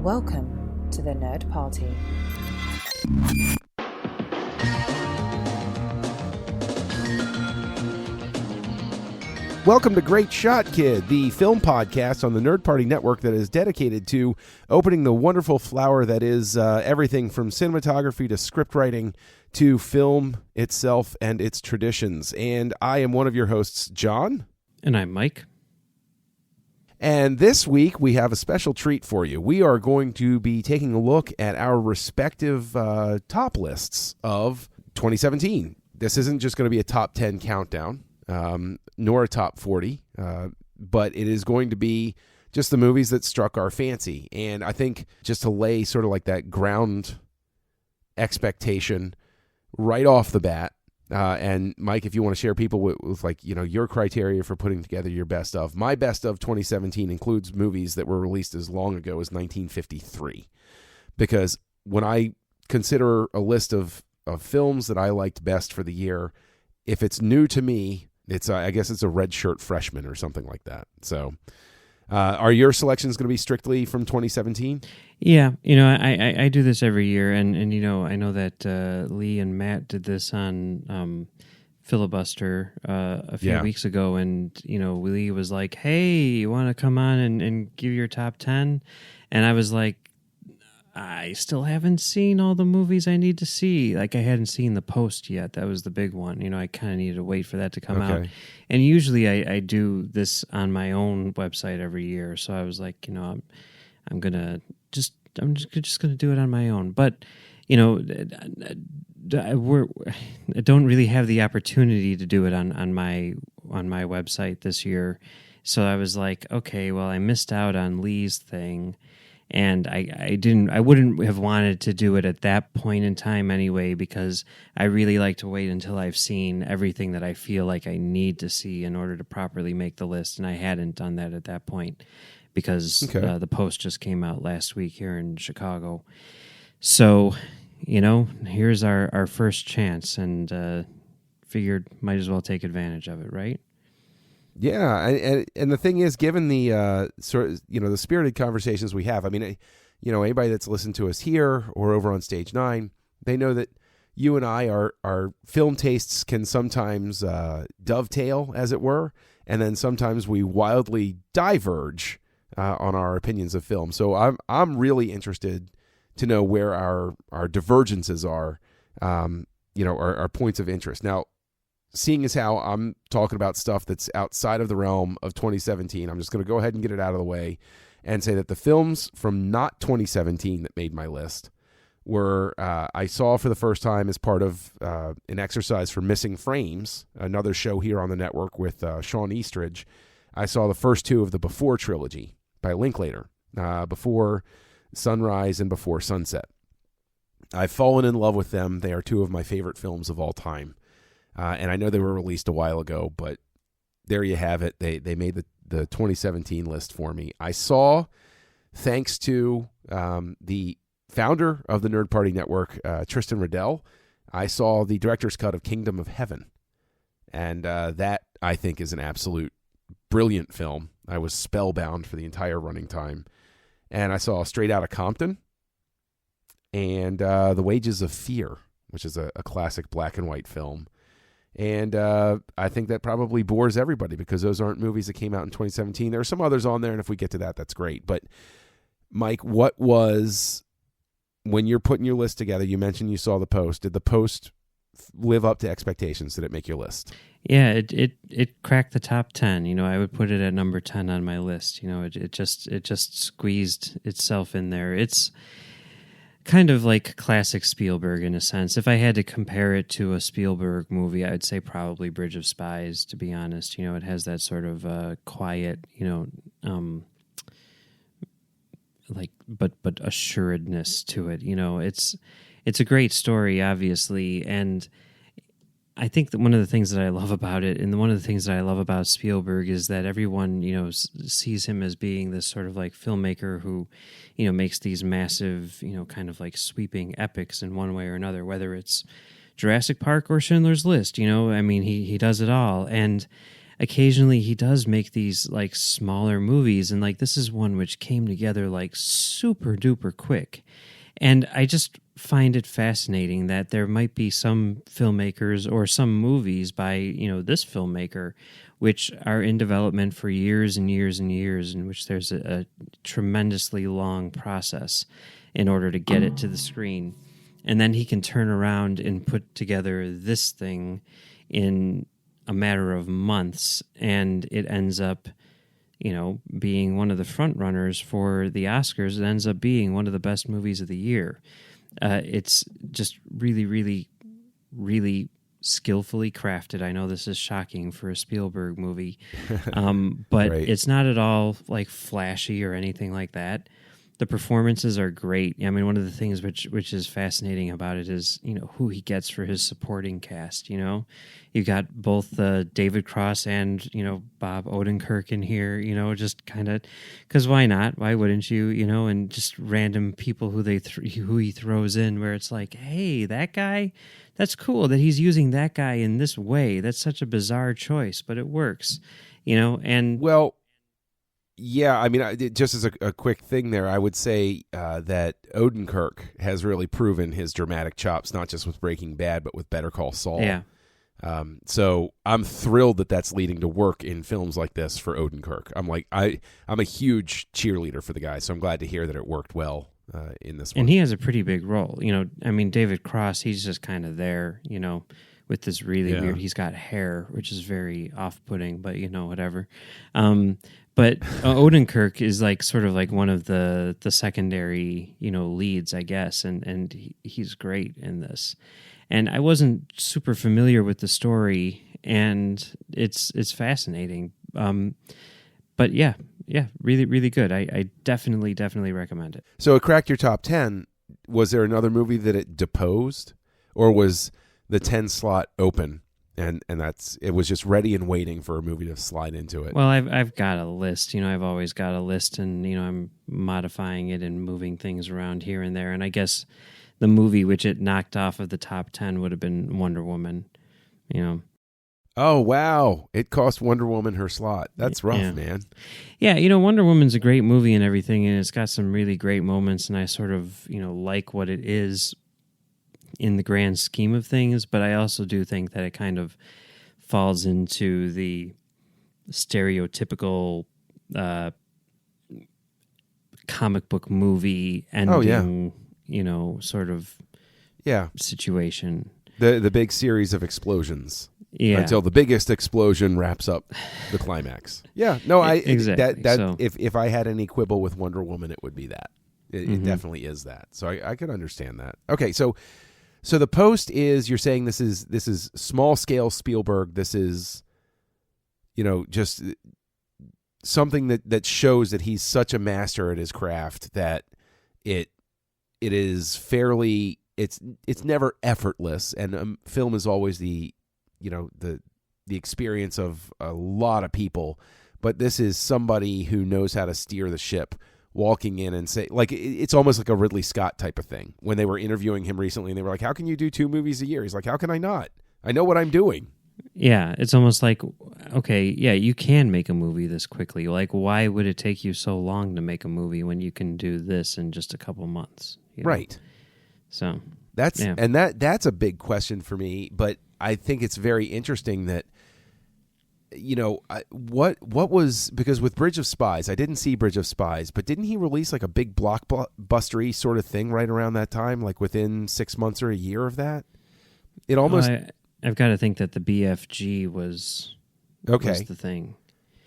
Welcome to the Nerd Party. Welcome to Great Shot Kid, the film podcast on the Nerd Party Network that is dedicated to opening the wonderful flower that is everything from cinematography to script writing to film itself and its traditions. And I am one of your hosts, John. And I'm Mike. And this week, we have a special treat for you. We are going to be taking a look at our respective top lists of 2017. This isn't just going to be a top 10 countdown, nor a top 40, but it is going to be just the movies that struck our fancy. And I think just to lay sort of like that ground expectation right off the bat, and Mike, if you want to share people with like, you know, your criteria for putting together your best of. My best of 2017 includes movies that were released as long ago as 1953. Because when I consider a list of films that I liked best for the year, if it's new to me, it's I guess it's a red shirt freshman or something like that. So are your selections going to be strictly from 2017? Yeah, you know, I do this every year, and you know, I know that Lee and Matt did this on Filibuster a few weeks ago, and you know, Lee was like, "Hey, you want to come on and give your top 10?" And I was like, I still haven't seen all the movies I need to see. Like, I hadn't seen The Post yet. That was the big one. You know, I kind of needed to wait for that to come out. And usually I do this on my own website every year. So I was like, you know, I'm just gonna do it on my own. But, you know, I don't really have the opportunity to do it on my website this year. So I was like, okay, well, I missed out on Lee's thing. And I wouldn't have wanted to do it at that point in time anyway, because I really like to wait until I've seen everything that I feel like I need to see in order to properly make the list. And I hadn't done that at that point because The Post just came out last week here in Chicago. So, you know, here's our first chance, and figured might as well take advantage of it, right? Yeah, and the thing is, given the sort of, you know, the spirited conversations we have, I mean, you know, anybody that's listened to us here or over on Stage 9, they know that you and I, our film tastes can sometimes dovetail, as it were, and then sometimes we wildly diverge on our opinions of film. So I'm really interested to know where our divergences are, you know, our points of interest. Now, seeing as how I'm talking about stuff that's outside of the realm of 2017, I'm just going to go ahead and get it out of the way and say that the films from not 2017 that made my list were I saw for the first time as part of an exercise for Missing Frames, another show here on the network with Sean Eastridge. I saw the first two of the Before trilogy by Linklater, Before Sunrise and Before Sunset. I've fallen in love with them. They are two of my favorite films of all time. And I know they were released a while ago, but there you have it. They made the 2017 list for me. I saw, thanks to the founder of the Nerd Party Network, Tristan Riddell, I saw the director's cut of Kingdom of Heaven. And that, I think, is an absolute brilliant film. I was spellbound for the entire running time. And I saw Straight Outta Compton and The Wages of Fear, which is a classic black and white film. And I think that probably bores everybody because those aren't movies that came out in 2017. There are some others on there, and if we get to that, that's great. But, Mike, what was, when you're putting your list together, you mentioned you saw The Post. Did The Post live up to expectations? Did it make your list? Yeah, it cracked the top 10. You know, I would put it at number 10 on my list. You know, it just squeezed itself in there. It's kind of like classic Spielberg in a sense. If I had to compare it to a Spielberg movie, I'd say probably Bridge of Spies, to be honest. You know, it has that sort of quiet, you know, like but assuredness to it. You know, it's a great story, obviously, and I think that one of the things that I love about it, and one of the things that I love about Spielberg, is that everyone, you know, sees him as being this sort of like filmmaker who, you know, makes these massive, you know, kind of like sweeping epics in one way or another, whether it's Jurassic Park or Schindler's List. You know, I mean, he does it all, and occasionally he does make these like smaller movies, and like this is one which came together like super duper quick. And I just find it fascinating that there might be some filmmakers or some movies by, this filmmaker, which are in development for years and years and years, in which there's a tremendously long process in order to get it to the screen. And then he can turn around and put together this thing in a matter of months, and it ends up being one of the front runners for the Oscars. It ends up being one of the best movies of the year. It's just really, really, really skillfully crafted. I know this is shocking for a Spielberg movie, but Right. It's not at all like flashy or anything like that. The performances are great. I mean, one of the things which is fascinating about it is, who he gets for his supporting cast. You got both David Cross and, Bob Odenkirk in here, just kind of, because why not? Why wouldn't you, and just random people who he throws in, where it's like, hey, that guy, that's cool that he's using that guy in this way. That's such a bizarre choice, but it works, and Well, yeah, I mean, just as a quick thing there, I would say that Odenkirk has really proven his dramatic chops, not just with Breaking Bad, but with Better Call Saul. Yeah. So I'm thrilled that that's leading to work in films like this for Odenkirk. I'm a huge cheerleader for the guy, so I'm glad to hear that it worked well in this one. And he has a pretty big role. I mean, David Cross, he's just kind of there, with this really weird, he's got hair, which is very off-putting, but, whatever. But Odenkirk is like sort of like one of the secondary, leads, I guess, and he's great in this. And I wasn't super familiar with the story, and it's fascinating. But yeah, really, really good. I definitely recommend it. So it cracked your top 10. Was there another movie that it deposed, or was the 10 slot open? And it was just ready and waiting for a movie to slide into it. Well, I've got a list. I've always got a list, and I'm modifying it and moving things around here and there. And I guess the movie which it knocked off of the top 10 would have been Wonder Woman. Oh wow! It cost Wonder Woman her slot. That's rough, man. Yeah, Wonder Woman's a great movie and everything, and it's got some really great moments. And I sort of like what it is in the grand scheme of things, but I also do think that it kind of falls into the stereotypical comic book movie ending, sort of situation. The big series of explosions. Yeah. Until the biggest explosion wraps up the climax. Yeah. No, exactly. That if I had any quibble with Wonder Woman, it would be that. It definitely is that. So I could understand that. Okay, so the post is, you're saying this is small scale Spielberg. This is, just something that shows that he's such a master at his craft that it is fairly, it's never effortless, and film is always the experience of a lot of people, but this is somebody who knows how to steer the ship, walking in and say, like, it's almost like a Ridley Scott type of thing. When they were interviewing him recently, and they were like, how can you do 2 movies a year? He's like, how can I not? I know what I'm doing. Yeah, it's almost like, okay, yeah, you can make a movie this quickly. Like, why would it take you so long to make a movie when you can do this in just a couple months? Right. So that's a big question for me, but I think it's very interesting that, what was, because with Bridge of Spies, I didn't see Bridge of Spies, but didn't he release like a big blockbustery sort of thing right around that time, like within 6 months or a year of that? It almost. I've got to think that the BFG was the thing.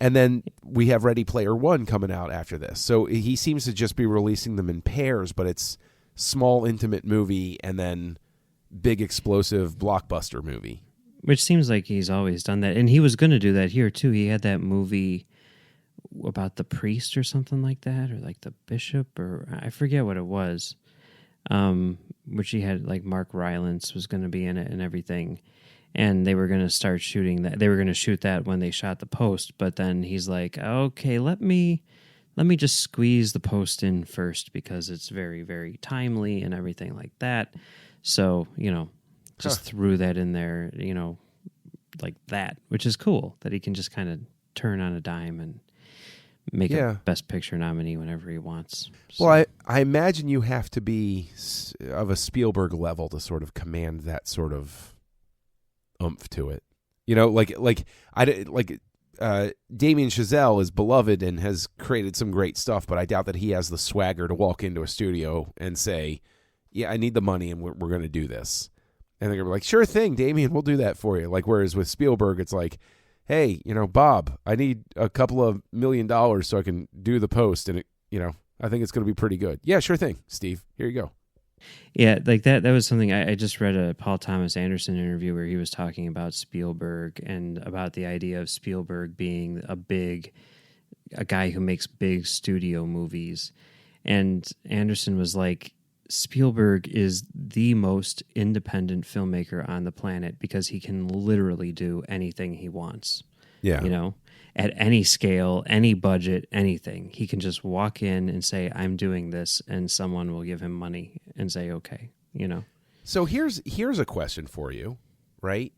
And then we have Ready Player One coming out after this. So he seems to just be releasing them in pairs, but it's small, intimate movie and then big, explosive blockbuster movie. Which seems like he's always done that. And he was going to do that here, too. He had that movie about the priest or something like that, or like the bishop, or I forget what it was, which he had, like, Mark Rylance was going to be in it and everything. And they were going to start shooting that. They were going to shoot that when they shot the post. But then he's like, okay, let me just squeeze the post in first because it's very, very timely and everything like that. So, just threw that in there, like that, which is cool that he can just kind of turn on a dime and make a Best Picture nominee whenever he wants. So. Well, I imagine you have to be of a Spielberg level to sort of command that sort of oomph to it. You know, Damien Chazelle is beloved and has created some great stuff, but I doubt that he has the swagger to walk into a studio and say, yeah, I need the money and we're going to do this. And they're going to be like, sure thing, Damien, we'll do that for you. Like, whereas with Spielberg, it's like, hey, Bob, I need a couple of $1 million so I can do the post. And, I think it's going to be pretty good. Yeah, sure thing, Steve. Here you go. Yeah, like that was something I just read a Paul Thomas Anderson interview where he was talking about Spielberg and about the idea of Spielberg being a guy who makes big studio movies. And Anderson was like, Spielberg is the most independent filmmaker on the planet because he can literally do anything he wants. Yeah. At any scale, any budget, anything. He can just walk in and say, I'm doing this, and someone will give him money and say, okay, So here's a question for you, right?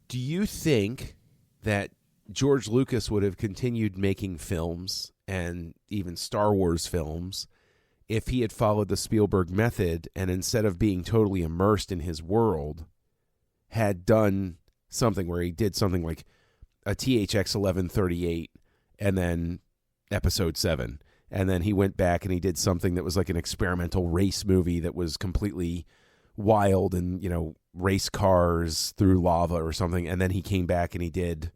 Do you think that George Lucas would have continued making films and even Star Wars films if he had followed the Spielberg method and instead of being totally immersed in his world, had done something where he did something like a THX 1138 and then Episode 7, and then he went back and he did something that was like an experimental race movie that was completely wild and, race cars through lava or something, and then he came back and he did,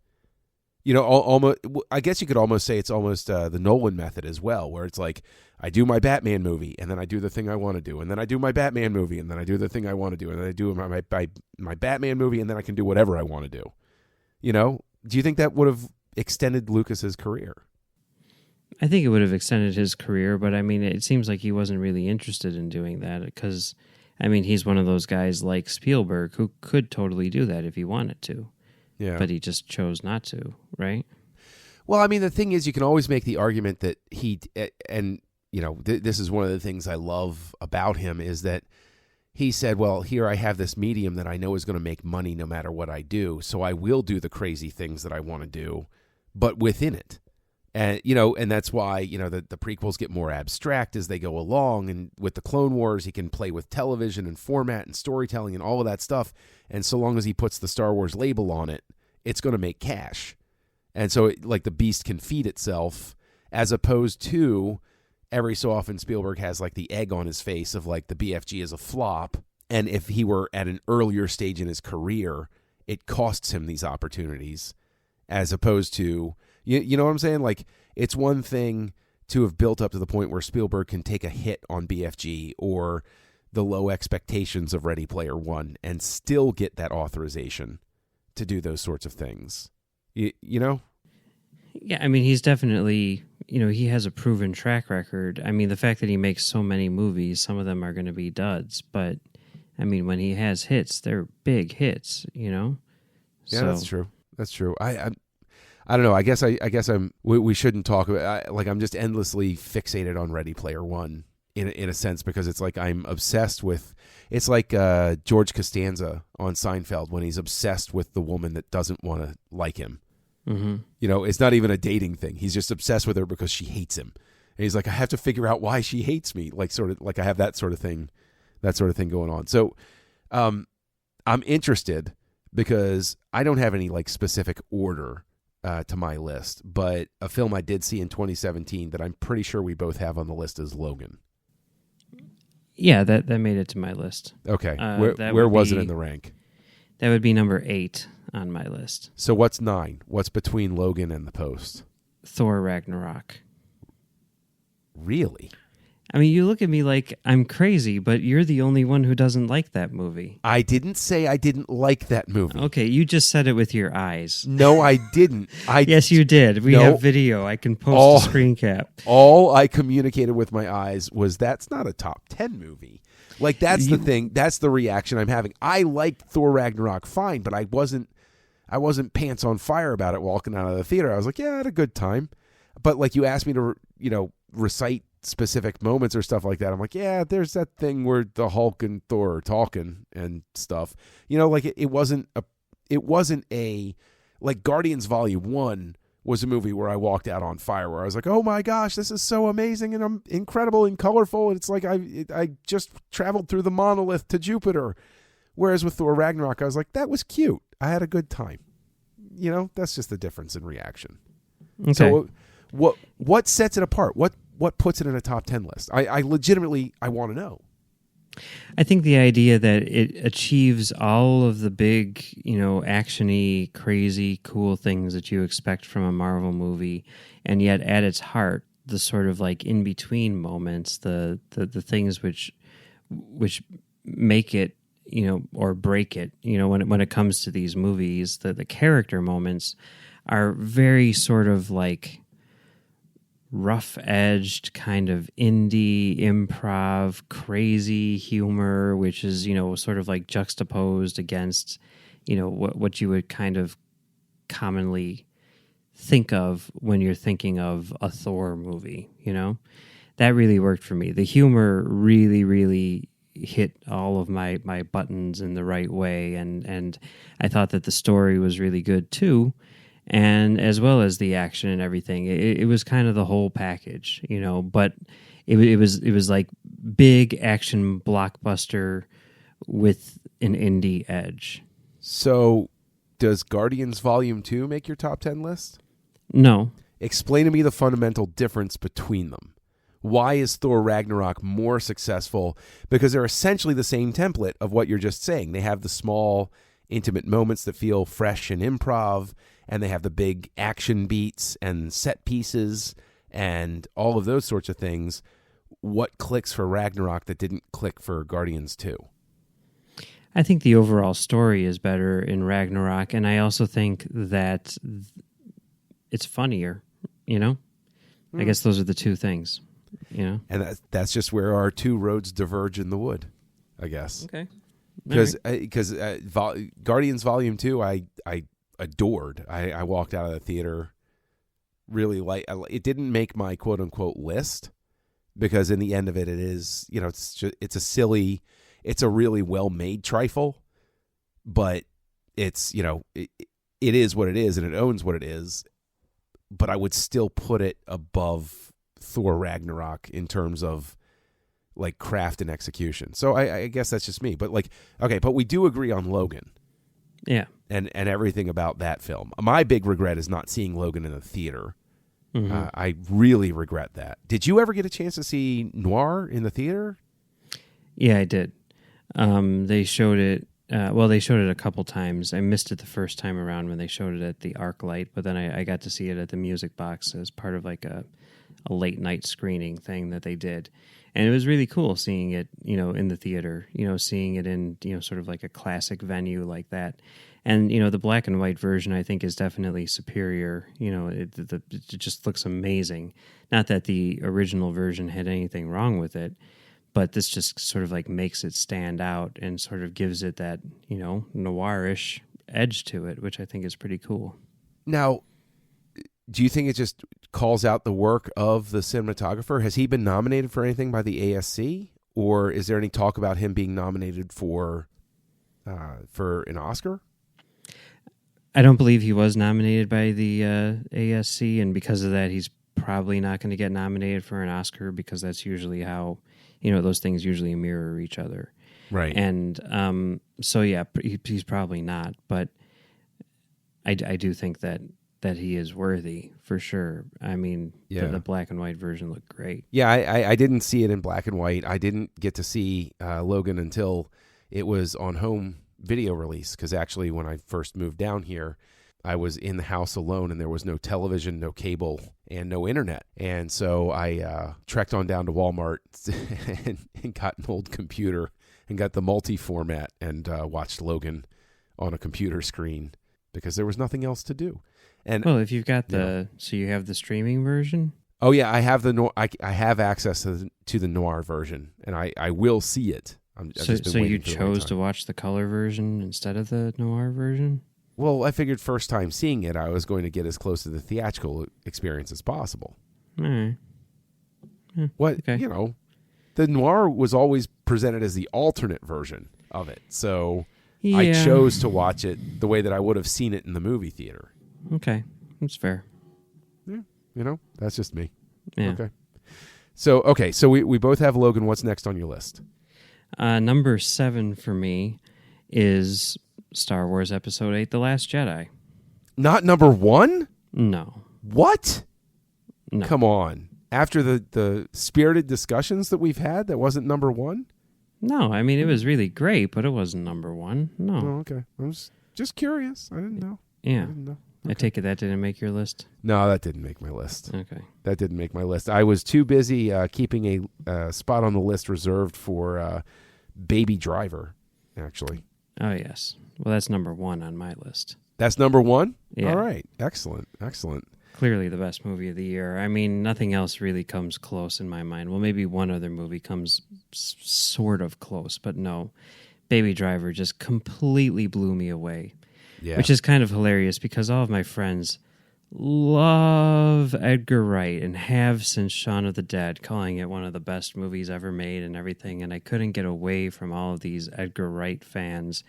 almost, I guess you could almost say it's almost the Nolan method as well, where it's like, I do my Batman movie, and then I do the thing I want to do, and then I do my Batman movie, and then I do the thing I want to do, and then I do my Batman movie, and then I can do whatever I want to do. Do you think that would have extended Lucas's career? I think it would have extended his career, but I mean, it seems like he wasn't really interested in doing that because, I mean, he's one of those guys like Spielberg who could totally do that if he wanted to. Yeah. But he just chose not to, right? Well, I mean, the thing is, you can always make the argument that this is one of the things I love about him is that he said, well, here I have this medium that I know is going to make money no matter what I do, so I will do the crazy things that I want to do, but within it. And, and that's why, the prequels get more abstract as they go along. And with the Clone Wars, he can play with television and format and storytelling and all of that stuff. And so long as he puts the Star Wars label on it, it's going to make cash. And so, the beast can feed itself, as opposed to every so often Spielberg has, the egg on his face of, the BFG is a flop. And if he were at an earlier stage in his career, it costs him these opportunities, as opposed to... You know what I'm saying? It's one thing to have built up to the point where Spielberg can take a hit on BFG or the low expectations of Ready Player One and still get that authorization to do those sorts of things. You know? Yeah, I mean, he's definitely, he has a proven track record. I mean, the fact that he makes so many movies, some of them are going to be duds, but, I mean, when he has hits, they're big hits, Yeah, that's true. That's true. I don't know. I guess we shouldn't talk about. I'm just endlessly fixated on Ready Player One in a sense because it's like I'm obsessed with. It's like George Costanza on Seinfeld when he's obsessed with the woman that doesn't want to like him. Mm-hmm. It's not even a dating thing. He's just obsessed with her because she hates him, and he's like, I have to figure out why she hates me. I have that sort of thing going on. So, I'm interested because I don't have any specific order. To my list, but a film I did see in 2017 that I'm pretty sure we both have on the list is Logan. Yeah, that made it to my list. Okay, where was it in the rank? That would be number 8 on my list. So what's 9? What's between Logan and The Post? Thor Ragnarok. Really? I mean, you look at me like I'm crazy, but you're the only one who doesn't like that movie. I didn't say I didn't like that movie. Okay, you just said it with your eyes. No, I didn't. Yes, you did. We have video. I can post a screen cap. All I communicated with my eyes was that's not a top 10 movie. That's the thing. That's the reaction I'm having. I liked Thor Ragnarok fine, but I wasn't pants on fire about it walking out of the theater. I was like, yeah, I had a good time. But you asked me to, recite specific moments or stuff like that. I'm like, yeah, there's that thing where the Hulk and Thor are talking and stuff. It wasn't it wasn't like Guardians Volume 1 was a movie where I walked out on fire, where I was like, oh my gosh, this is so amazing and incredible and colorful. And it's like I just traveled through the monolith to Jupiter. Whereas with Thor Ragnarok, I was like, that was cute. I had a good time. That's just the difference in reaction. Okay. So what sets it apart? What puts it in a top 10 list? I legitimately, I want to know. I think the idea that it achieves all of the big, actiony, crazy, cool things that you expect from a Marvel movie, and yet at its heart, the sort of like in between moments, the things which make it, or break it, when it comes to these movies, the character moments are very sort of like rough-edged kind of indie improv crazy humor, which is sort of like juxtaposed against what you would kind of commonly think of when you're thinking of a Thor movie. That really worked for me. The humor really hit all of my buttons in the right way, and I thought that the story was really good too. And as well as the action and everything, it was kind of the whole package, But it was like big action blockbuster with an indie edge. So, does Guardians Volume 2 make your top 10 list? No. Explain to me the fundamental difference between them. Why is Thor Ragnarok more successful? Because they're essentially the same template of what you're just saying. They have the small, intimate moments that feel fresh and improv, and they have the big action beats and set pieces and all of those sorts of things. What clicks for Ragnarok that didn't click for Guardians 2? I think the overall story is better in Ragnarok, and I also think that it's funnier, I guess those are the two things, And that's just where our two roads diverge in the wood, I guess. Okay. Because Guardians Volume 2, I adored. I walked out of the theater really it didn't make my quote unquote list, because in the end of it is, it's a really well made trifle, but it's, it is what it is and it owns what it is. But I would still put it above Thor Ragnarok in terms of like craft and execution. So I guess that's just me, but but we do agree on Logan. Yeah. And everything about that film. My big regret is not seeing Logan in the theater. Mm-hmm. I really regret that. Did you ever get a chance to see Noir in the theater? Yeah, I did. They showed it. They showed it a couple times. I missed it the first time around when they showed it at the ArcLight, but then I got to see it at the Music Box as part of like a late night screening thing that they did. And it was really cool seeing it, in the theater, seeing it in, sort of like a classic venue like that. And, the black and white version, I think, is definitely superior. It just looks amazing. Not that the original version had anything wrong with it, but this just sort of like makes it stand out and sort of gives it that, noirish edge to it, which I think is pretty cool. Now, do you think it just calls out the work of the cinematographer? Has he been nominated for anything by the ASC, or is there any talk about him being nominated for an Oscar? I don't believe he was nominated by the ASC, and because of that, he's probably not going to get nominated for an Oscar, because that's usually how, those things usually mirror each other. Right. And so, yeah, he's probably not, but I do think that he is worthy for sure. I mean, the black and white version looked great. Yeah, I didn't see it in black and white. I didn't get to see Logan until it was on home video release, because actually when I first moved down here, I was in the house alone and there was no television, no cable, and no internet. And so I trekked on down to Walmart and got an old computer and got the multi-format and watched Logan on a computer screen, because there was nothing else to do. And if you've got so you have the streaming version? Oh yeah, I have I have access to the Noir version, and I will see it. So you chose to watch the color version instead of the Noir version? Well, I figured first time seeing it, I was going to get as close to the theatrical experience as possible. All right. The Noir was always presented as the alternate version of it. So Yeah. I chose to watch it the way that I would have seen it in the movie theater. Okay, that's fair. Yeah, that's just me. Yeah. Okay. So we both have Logan. What's next on your list? Number 7 for me is Star Wars Episode 8: The Last Jedi. Not number 1? No. What? No. Come on. After the spirited discussions that we've had, that wasn't number 1? No, I mean, it was really great, but it wasn't number 1. No. Oh, okay. I was just curious. I didn't know. Yeah. I didn't know. I take it that didn't make your list? No, that didn't make my list. Okay. That didn't make my list. I was too busy keeping a spot on the list reserved for Baby Driver, actually. Oh, yes. Well, that's number 1 on my list. That's number 1? Yeah. All right. Excellent. Clearly the best movie of the year. I mean, nothing else really comes close in my mind. Well, maybe one other movie comes sort of close, but no. Baby Driver just completely blew me away. Yeah. Which is kind of hilarious because all of my friends love Edgar Wright and have since Shaun of the Dead, calling it one of the best movies ever made and everything. And I couldn't get away from all of these Edgar Wright fans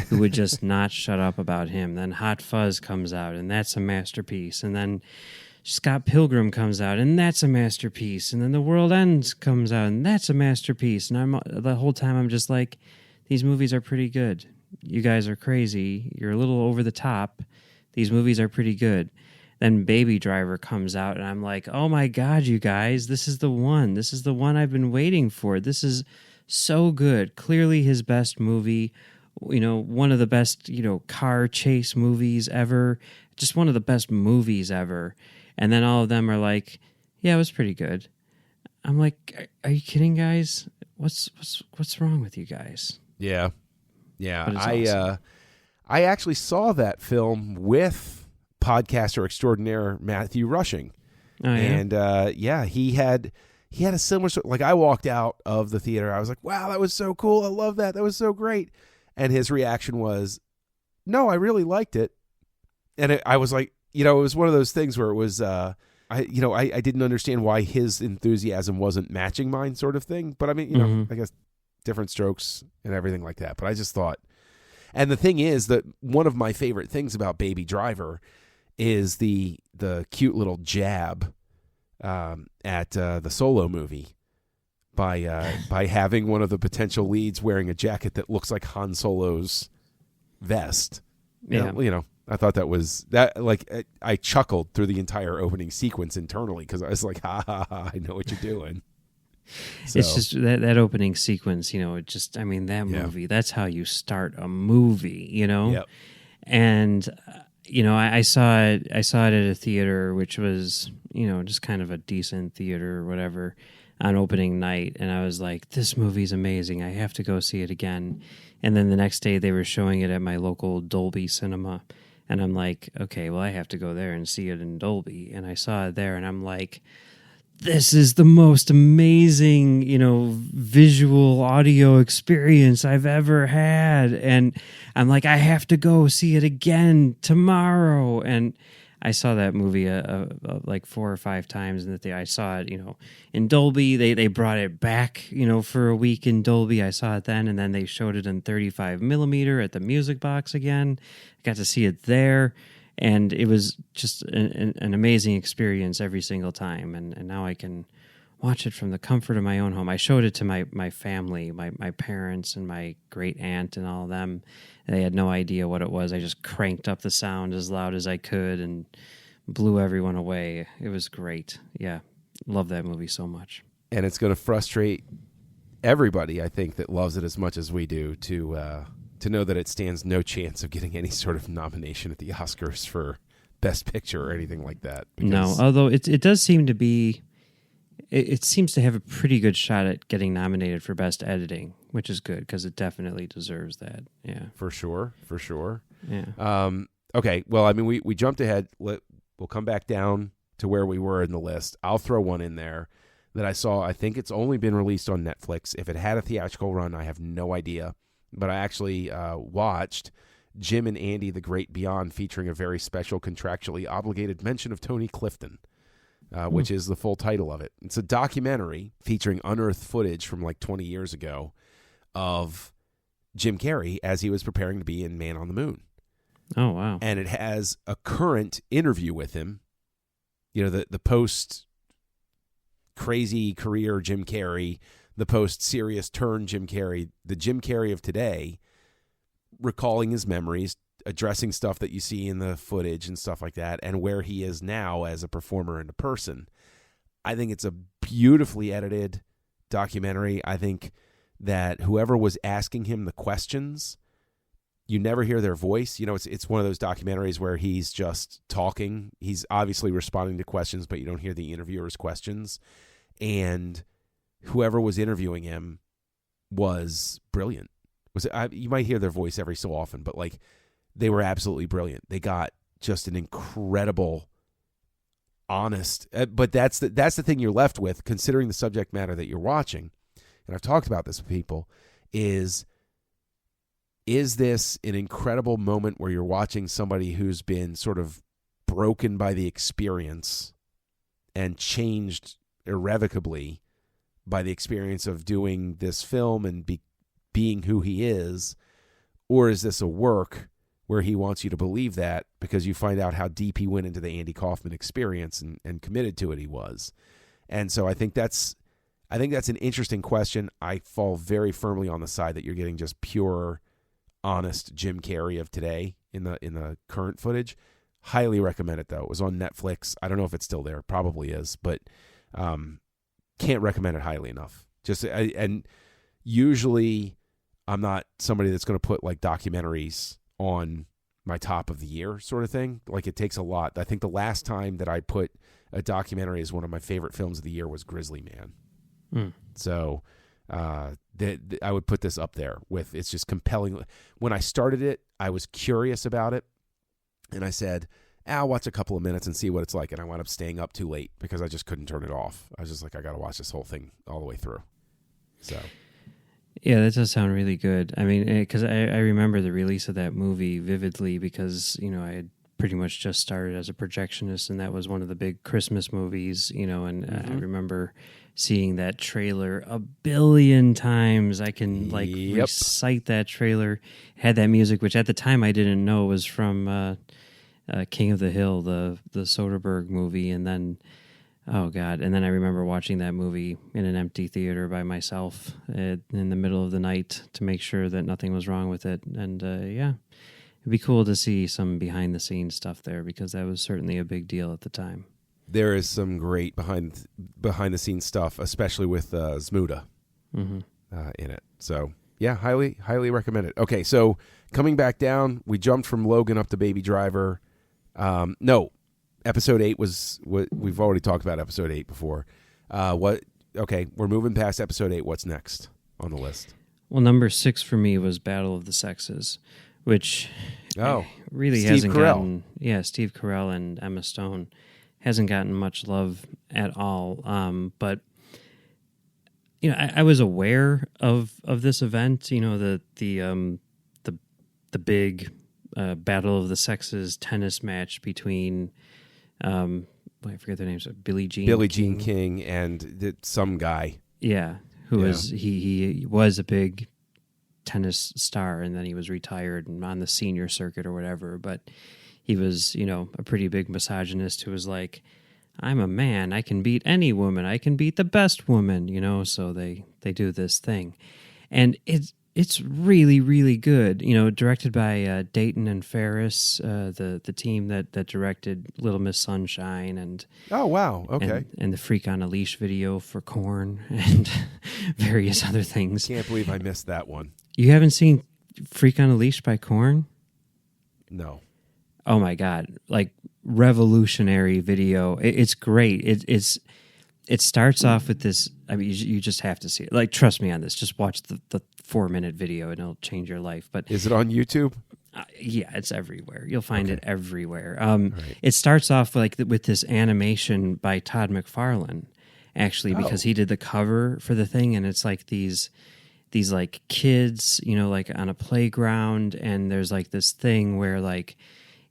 who would just not shut up about him. Then Hot Fuzz comes out, and that's a masterpiece. And then Scott Pilgrim comes out, and that's a masterpiece. And then The World Ends comes out, and that's a masterpiece. And the whole time I'm just like, these movies are pretty good. You guys are crazy. You're a little over the top. These movies are pretty good. Then Baby Driver comes out, and I'm like, oh my God, you guys, this is the one. This is the one I've been waiting for. This is so good. Clearly his best movie, one of the best, car chase movies ever. Just one of the best movies ever. And then all of them are like, yeah, it was pretty good. I'm like, are you kidding, guys? What's wrong with you guys? Yeah. But it's awesome. I actually saw that film with podcaster extraordinaire Matthew Rushing. Oh, yeah? And he had a similar like I walked out of the theater. I was like, wow, that was so cool. I love that. That was so great. And his reaction was, no, I really liked it. And I was like, it was one of those things where it was I didn't understand why his enthusiasm wasn't matching mine, sort of thing. But I mean, I guess different strokes and everything like that. But I just thought, and the thing is that one of my favorite things about Baby Driver is the cute little jab at the Solo movie by having one of the potential leads wearing a jacket that looks like Han Solo's vest. Yeah. I thought that was that. Like I chuckled through the entire opening sequence internally because I was like, ha ha ha! I know what you're doing. So, it's just that opening sequence, that movie, that's how you start a movie, Yep. And I saw it at a theater, which was, just kind of a decent theater or whatever on opening night. And I was like, this movie's amazing. I have to go see it again. And then the next day they were showing it at my local Dolby cinema. And I'm like, okay, well, I have to go there and see it in Dolby. And I saw it there and I'm like, this is the most amazing, visual audio experience I've ever had. And I'm like, I have to go see it again tomorrow. And I saw that movie like 4 or 5 times. And I saw it, in Dolby. They brought it back, for a week in Dolby. I saw it then. And then they showed it in 35 millimeter at the Music Box again. I got to see it there. And it was just an amazing experience every single time. And now I can watch it from the comfort of my own home. I showed it to my family, my parents and my great aunt and all of them. They had no idea what it was. I just cranked up the sound as loud as I could and blew everyone away. It was great. Yeah, love that movie so much. And it's going to frustrate everybody, I think, that loves it as much as we do to know that it stands no chance of getting any sort of nomination at the Oscars for Best Picture or anything like that. No, although it does seem to be, it seems to have a pretty good shot at getting nominated for Best Editing, which is good because it definitely deserves that. Yeah, for sure. Yeah. Okay. Well, I mean, we jumped ahead. We'll come back down to where we were in the list. I'll throw one in there that I saw. I think it's only been released on Netflix. If it had a theatrical run, I have no idea. But I actually watched Jim and Andy the Great Beyond, featuring a very special contractually obligated mention of Tony Clifton, which is the full title of it. It's a documentary featuring unearthed footage from like 20 years ago of Jim Carrey as he was preparing to be in Man on the Moon. Oh, wow. And it has a current interview with him, the post crazy career Jim Carrey, the post serious turn Jim Carrey, the Jim Carrey of today, recalling his memories, addressing stuff that you see in the footage and stuff like that, and where he is now as a performer and a person. I think it's a beautifully edited documentary. I think that whoever was asking him the questions, you never hear their voice. It's one of those documentaries where he's just talking. He's obviously responding to questions, but you don't hear the interviewer's questions. And whoever was interviewing him was brilliant. You might hear their voice every so often, but like they were absolutely brilliant. They got just an incredible, honest. But that's the thing you're left with, considering the subject matter that you're watching. And I've talked about this with people. Is this an incredible moment where you're watching somebody who's been sort of broken by the experience and changed irrevocably by the experience of doing this film and being who he is? Or is this a work where he wants you to believe that because you find out how deep he went into the Andy Kaufman experience and committed to it he was? And so I think that's an interesting question. I fall very firmly on the side that you're getting just pure, honest Jim Carrey of today in the current footage. Highly recommend it, though. It was on Netflix. I don't know if it's still there. Probably is, but can't recommend it highly enough. And usually I'm not somebody that's going to put like documentaries on my top of the year sort of thing. Like it takes a lot. I think the last time that I put a documentary as one of my favorite films of the year was Grizzly Man. So I would put this up there with, it's just compelling. When I started it, I was curious about it, and I said, I'll watch a couple of minutes and see what it's like. And I wound up staying up too late because I just couldn't turn it off. I was just like, I got to watch this whole thing all the way through. So, yeah, that does sound really good. I mean, because I remember the release of that movie vividly because, I had pretty much just started as a projectionist, and that was one of the big Christmas movies, and I remember seeing that trailer a billion times. I can recite that trailer. Had that music, which at the time I didn't know was from King of the Hill, the Soderbergh movie, and then I remember watching that movie in an empty theater by myself in the middle of the night to make sure that nothing was wrong with it. And it'd be cool to see some behind the scenes stuff there because that was certainly a big deal at the time. There is some great behind the scenes stuff, especially with Zmuda in it. So yeah, highly recommend it. Okay, so coming back down, we jumped from Logan up to Baby Driver. No, episode 8 was what we've already talked about. Episode 8 before. Okay, we're moving past episode 8. What's next on the list? Well, number 6 for me was Battle of the Sexes, which really Steve hasn't Carell. gotten. Yeah, Steve Carell and Emma Stone hasn't gotten much love at all. But I was aware of this event. The big Battle of the Sexes tennis match between I forget their names. Billie Jean King and some guy. Yeah, who was he was a big tennis star, and then he was retired and on the senior circuit or whatever. But he was, a pretty big misogynist who was like, I'm a man. I can beat any woman. I can beat the best woman, So they do this thing. And it's really, really good. Directed by Dayton and Ferris, the team that directed Little Miss Sunshine and oh wow, okay, and the Freak on a Leash video for Korn and various other things. Can't believe I missed that one. You haven't seen Freak on a Leash by Korn? No. Oh my God! Like revolutionary video. It's great. It starts off with this. I mean, you just have to see it. Like, trust me on this. Just watch the 4-minute video, and it'll change your life. But is it on YouTube? Yeah, it's everywhere. You'll find it everywhere. Right. It starts off with this animation by Todd McFarlane, actually, because he did the cover for the thing, and it's like these like kids, like on a playground, and there's like this thing where like,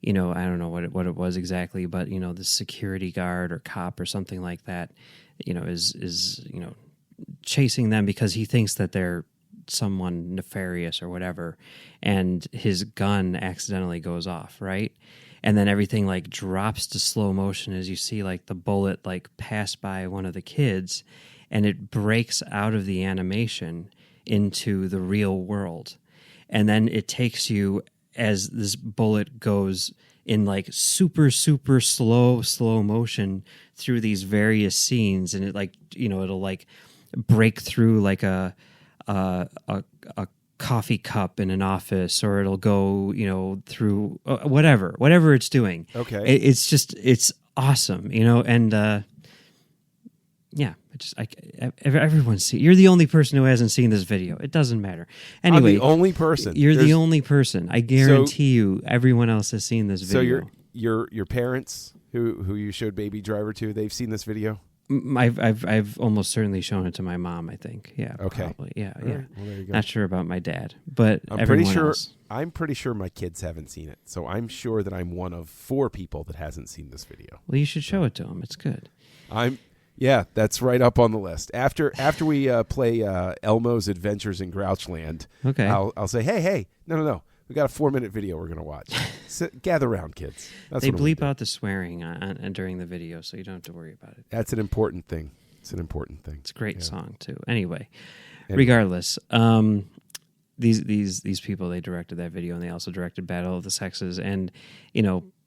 I don't know what it was exactly, but the security guard or cop or something like that, is chasing them because he thinks that they're someone nefarious or whatever, and his gun accidentally goes off, right? And then everything like drops to slow motion as you see like the bullet like pass by one of the kids, and it breaks out of the animation into the real world. And then it takes you as this bullet goes in like super, super slow motion through these various scenes. And it like, it'll like break through like a coffee cup in an office, or it'll go, through whatever it's doing. Okay. It's awesome, and yeah, everyone's seen. You're the only person who hasn't seen this video. It doesn't matter. Anyway, I'm the only person. You're the only person. I guarantee you, everyone else has seen this video. So your parents, who you showed Baby Driver to, they've seen this video. I've almost certainly shown it to my mom. I think. Yeah. Okay. Probably. Yeah. All yeah. right. Well, there you go. Not sure about my dad, but I'm everyone pretty sure. else. I'm pretty sure my kids haven't seen it, so I'm sure that I'm one of 4 people that hasn't seen this video. Well, you should show it to them. It's good. Yeah, that's right up on the list. After we play Elmo's Adventures in Grouchland, Okay. I'll say, hey, no, we got a 4-minute video we're gonna watch. Gather around, kids. That's They what bleep out the swearing during the video, so you don't have to worry about it. That's an important thing. It's an important thing. It's a great song too. Anyway, regardless, these people, they directed that video, and they also directed Battle of the Sexes, and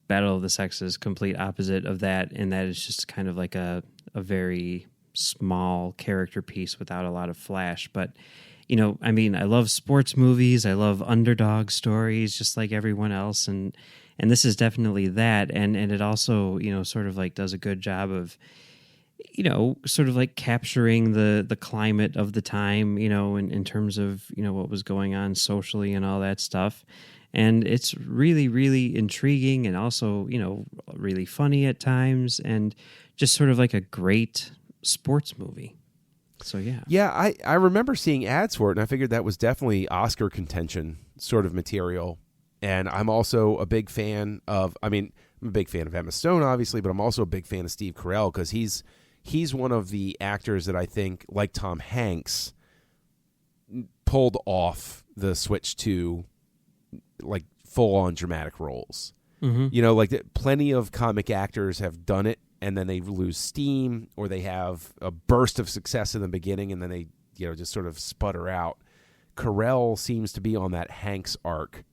Battle of the Sexes, complete opposite of that, and that is just kind of like a very small character piece without a lot of flash. But I love sports movies, I love underdog stories, just like everyone else, and this is definitely that, and it also sort of like does a good job of sort of like capturing the climate of the time, in terms of what was going on socially and all that stuff. And it's really, really intriguing, and also, really funny at times, and just sort of like a great sports movie. So, yeah. Yeah, I remember seeing ads for it, and I figured that was definitely Oscar contention sort of material. And I'm also a big fan of, I'm a big fan of Emma Stone, obviously, but I'm also a big fan of Steve Carell, because he's one of the actors that I think, like Tom Hanks, pulled off the switch to like full-on dramatic roles. Mm-hmm. Like plenty of comic actors have done it, and then they lose steam, or they have a burst of success in the beginning, and then they just sort of sputter out. Carell seems to be on that Hanks arc,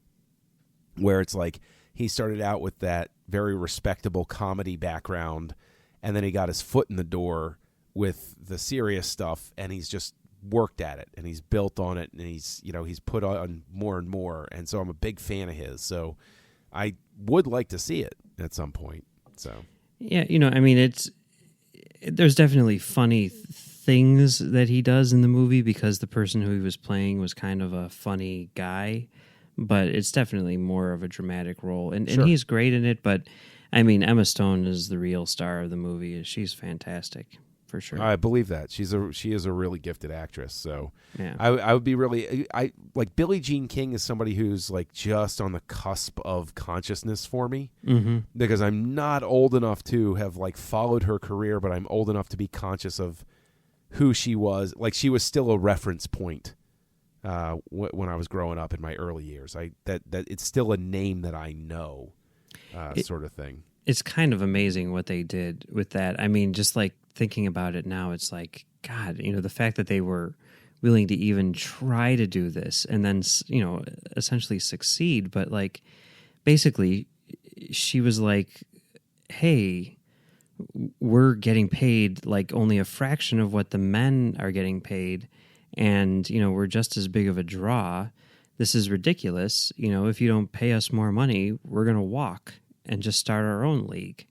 where it's like he started out with that very respectable comedy background, and then he got his foot in the door with the serious stuff, and he's just worked at it, and he's built on it, and he's put on more and more. And so I'm a big fan of his. So I would like to see it at some point. So yeah, there's definitely funny things that he does in the movie, because the person who he was playing was kind of a funny guy, but it's definitely more of a dramatic role, and Sure. he's great in it. But Emma Stone is the real star of the movie. She's fantastic. For sure. I believe that. She is a really gifted actress. So yeah. I would be really, like Billie Jean King is somebody who's like just on the cusp of consciousness for me, Mm-hmm. because I'm not old enough to have like followed her career, but I'm old enough to be conscious of who she was. Like she was still a reference point when I was growing up in my early years. That it's still a name that I know, sort of thing. It's kind of amazing what they did with that. Just like thinking about it now, it's like, God, the fact that they were willing to even try to do this, and then, essentially succeed. But like, basically, she was like, hey, we're getting paid like only a fraction of what the men are getting paid, and, we're just as big of a draw. This is ridiculous. If you don't pay us more money, we're going to walk and just start our own league.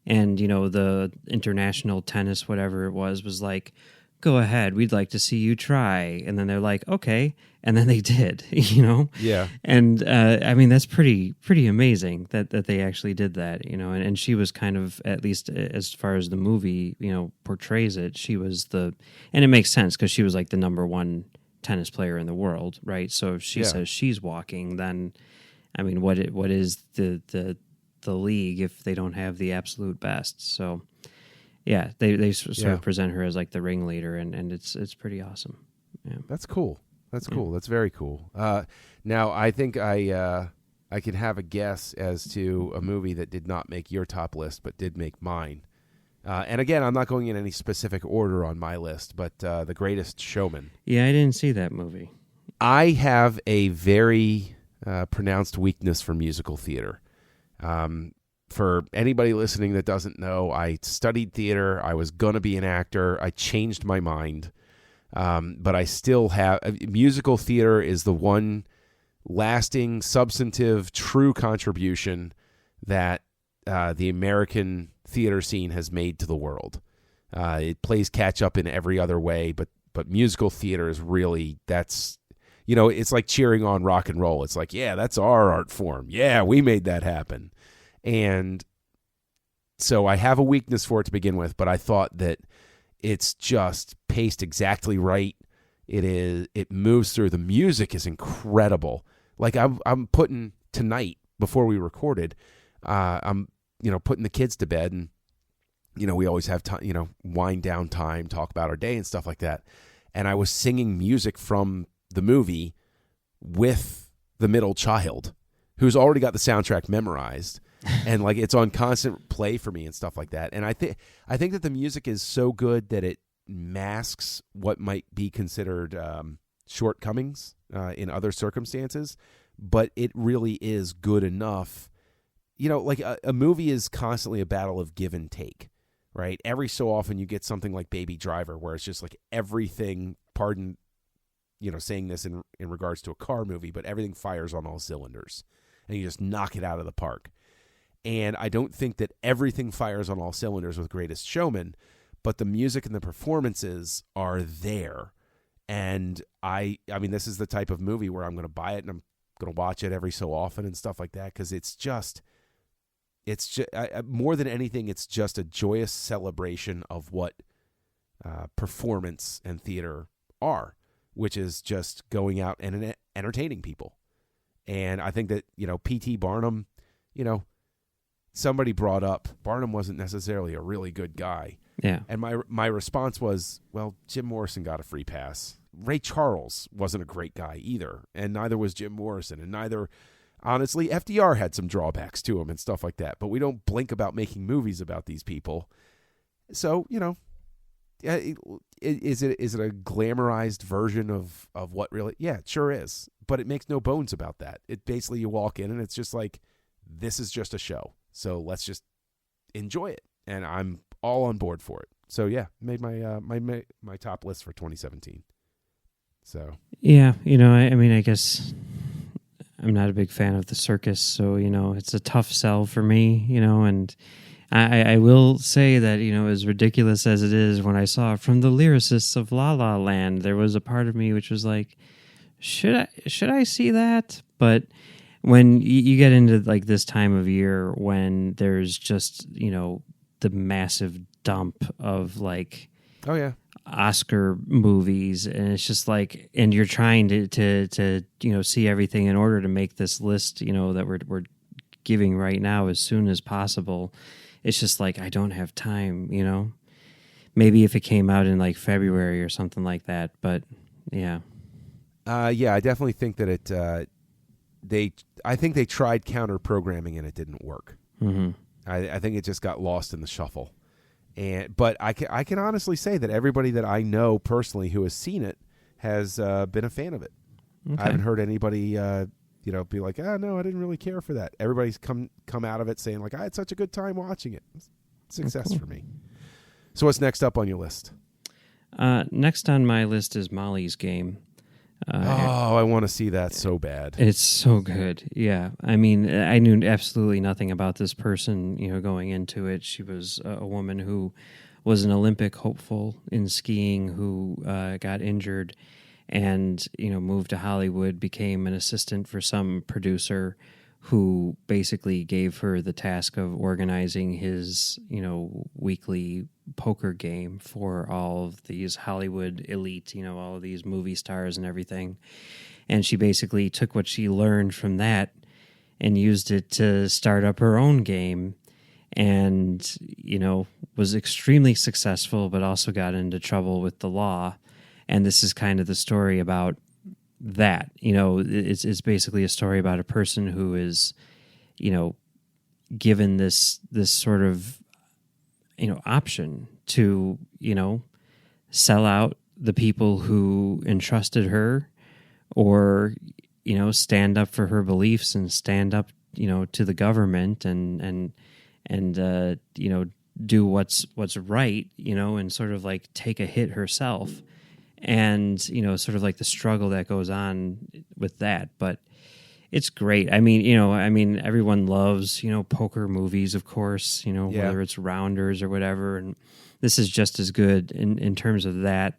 And, the international tennis, whatever it was like, go ahead, we'd like to see you try. And then they're like, okay. And then they did, Yeah. And, that's pretty amazing that they actually did that, and she was kind of, at least as far as the movie, portrays it, she was and it makes sense, because she was like the number one tennis player in the world, right? So if she says she's walking, then, what is the league if they don't have the absolute best? So yeah, they sort of present her as like the ringleader, and it's pretty awesome. Yeah, that's cool. That's cool. That's very cool. Now, I think I could have a guess as to a movie that did not make your top list, but did make mine. And again, I'm not going in any specific order on my list, but The Greatest Showman. Yeah, I didn't see that movie. I have a very pronounced weakness for musical theater. For anybody listening that doesn't know, I studied theater. I was going to be an actor. I changed my mind. But I still have... musical theater is the one lasting, substantive, true contribution that the American theater scene has made to the world. It plays catch up in every other way, but musical theater is really... that's... it's like cheering on rock and roll. It's like, yeah, that's our art form. Yeah, we made that happen. And so I have a weakness for it to begin with, but I thought that it's just paced exactly right. It moves through. The music is incredible. Like I'm putting tonight before we recorded, I'm putting the kids to bed, and we always have time, wind down time, talk about our day and stuff like that. And I was singing music from the movie with the middle child who's already got the soundtrack memorized. And like it's on constant play for me and stuff like that. And I think that the music is so good that it masks what might be considered shortcomings in other circumstances, but it really is good enough. Like a movie is constantly a battle of give and take, right? Every so often you get something like Baby Driver, where it's just like everything, pardon, saying this in regards to a car movie, but everything fires on all cylinders and you just knock it out of the park. And I don't think that everything fires on all cylinders with Greatest Showman, but the music and the performances are there. And I mean, this is the type of movie where I'm going to buy it and I'm going to watch it every so often and stuff like that, because it's just more than anything, it's just a joyous celebration of what performance and theater are, which is just going out and entertaining people. And I think that, P.T. Barnum, somebody brought up Barnum wasn't necessarily a really good guy. Yeah. And my response was, well, Jim Morrison got a free pass. Ray Charles wasn't a great guy either, and neither was Jim Morrison, and neither, honestly, FDR had some drawbacks to him and stuff like that. But we don't blink about making movies about these people. So, is it a glamorized version of what really? Yeah, it sure is. But it makes no bones about that. It basically, you walk in and it's just like, this is just a show. So let's just enjoy it, and I'm all on board for it. So yeah, made my my top list for 2017. So yeah, I mean, I guess I'm not a big fan of the circus, so it's a tough sell for me. And I will say that as ridiculous as it is, when I saw From the Lyricists of La La Land, there was a part of me which was like, should I see that? But when you get into like this time of year when there's just, the massive dump of like, oh yeah, Oscar movies, and it's just like, and you're trying to see everything in order to make this list, that we're giving right now as soon as possible. It's just like, I don't have time, maybe if it came out in like February or something like that. But yeah. Yeah, I definitely think that I think they tried counter programming and it didn't work. Mm-hmm. I think it just got lost in the shuffle. But I can honestly say that everybody that I know personally who has seen it has been a fan of it. Okay. I haven't heard anybody be like, no, I didn't really care for that. Everybody's come out of it saying like, I had such a good time watching it. Success cool. for me. So what's next up on your list? Next on my list is Molly's Game. I want to see that so bad. It's so good. Yeah. I mean, I knew absolutely nothing about this person, going into it. She was a woman who was an Olympic hopeful in skiing who got injured and, moved to Hollywood, became an assistant for some producer who basically gave her the task of organizing his, weekly poker game for all of these Hollywood elite, all of these movie stars and everything. And she basically took what she learned from that and used it to start up her own game and, was extremely successful, but also got into trouble with the law. And this is kind of the story about that. It's basically a story about a person who is, given this sort of, option to, sell out the people who entrusted her, or, stand up for her beliefs and stand up, to the government and do what's right, and sort of like take a hit herself. And, sort of like the struggle that goes on with that. But it's great. I mean, everyone loves, poker movies, of course, whether it's Rounders or whatever. And this is just as good in terms of that.